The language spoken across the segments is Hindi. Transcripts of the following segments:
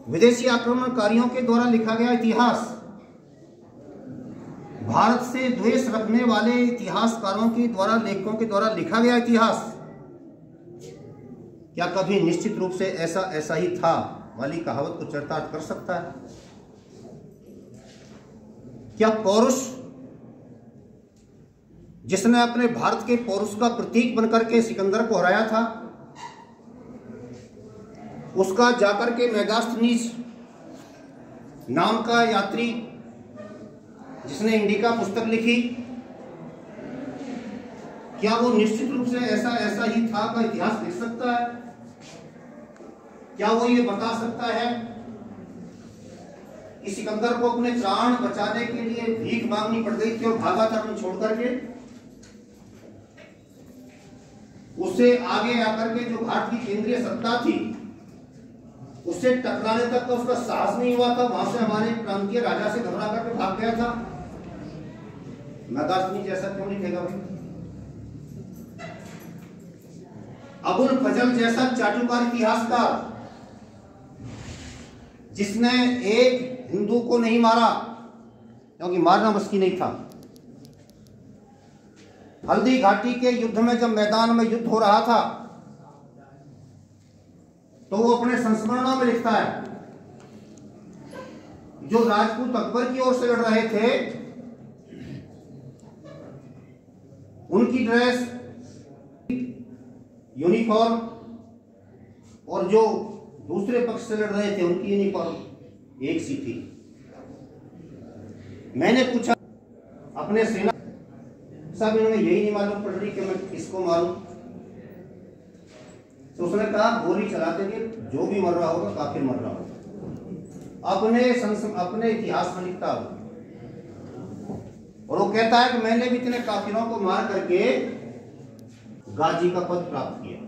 विदेशी आक्रमणकारियों के द्वारा लिखा गया इतिहास, भारत से द्वेष रखने वाले इतिहासकारों के द्वारा, लेखकों के द्वारा लिखा गया इतिहास क्या कभी निश्चित रूप से ऐसा ही था वाली कहावत को चरितार्थ कर सकता है? क्या पौरुष, जिसने अपने भारत के पौरुष का प्रतीक बनकर के सिकंदर को हराया था, उसका जाकर के मेगास्थनीज नाम का यात्री जिसने इंडिका पुस्तक लिखी, क्या वो निश्चित रूप से ऐसा ही था का इतिहास लिख सकता है? क्या वो ये बता सकता है कि सिकंदर को अपने प्राण बचाने के लिए भीख मांगनी पड़ गई थी और भागा था अपने छोड़ करके? उससे आगे आकर के जो भारत की केंद्रीय सत्ता थी उससे टकराने तक का उसका साहस नहीं हुआ था, वहां से हमारे प्रांतीय राजा से घबरा करके भाग गया था। मेगास्थनीज जैसा क्यों लिखेगा भाई? अबुल फजल जैसा चाटुकार इतिहासकार जिसने एक हिंदू को नहीं मारा, क्योंकि मारना मुश्किल नहीं था। हल्दी घाटी के युद्ध में जब मैदान में युद्ध हो रहा था तो वो अपने संस्मरणों में लिखता है, जो राजपूत अकबर की ओर से लड़ रहे थे उनकी ड्रेस, यूनिफॉर्म, और जो दूसरे पक्ष से लड़ रहे थे उनकी यूनिफॉर्म एक सी थी। मैंने पूछा अपने सेना साहब, इन्होंने यही नहीं मालूम पड़ रही कि मैं किसको मारूं? तो उसने कहा गोली चलाते हुए जो भी मर रहा होगा काफिर मर रहा होगा। अपने इतिहास में लिखता हो, और वो कहता है कि मैंने भी इतने काफिरों को मार करके गाजी का पद प्राप्त किया।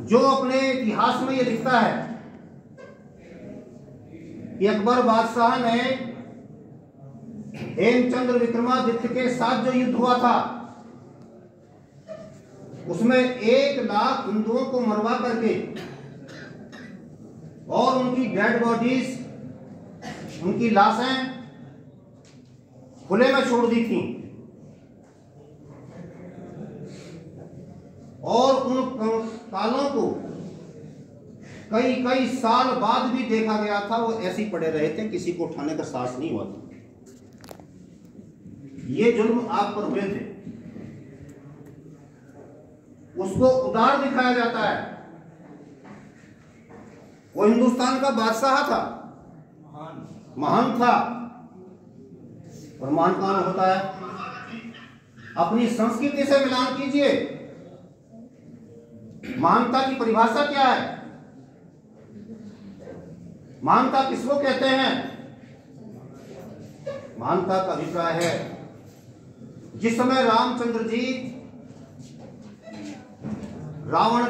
जो अपने इतिहास में ये लिखता है कि अकबर बादशाह ने हेमचंद्र विक्रमादित्य के साथ जो युद्ध हुआ था उसमें 1 लाख हिंदुओं को मरवा करके और उनकी डेड बॉडीज, उनकी लाशें खुले में छोड़ दी थी, और उन कालों को कई साल बाद भी देखा गया था, वो ऐसे ही पड़े रहे थे, किसी को उठाने का साहस नहीं हुआ था। ये जुल्म आप पर हुए थे, उसको उदार दिखाया जाता है। वो हिंदुस्तान का बादशाह था, महान था, और महान कौन होता है? अपनी संस्कृति से मिलान कीजिए। महानता की परिभाषा क्या है? महानता किसको कहते हैं? महानता का अभिप्राय है जिस समय रामचंद्र जी रावण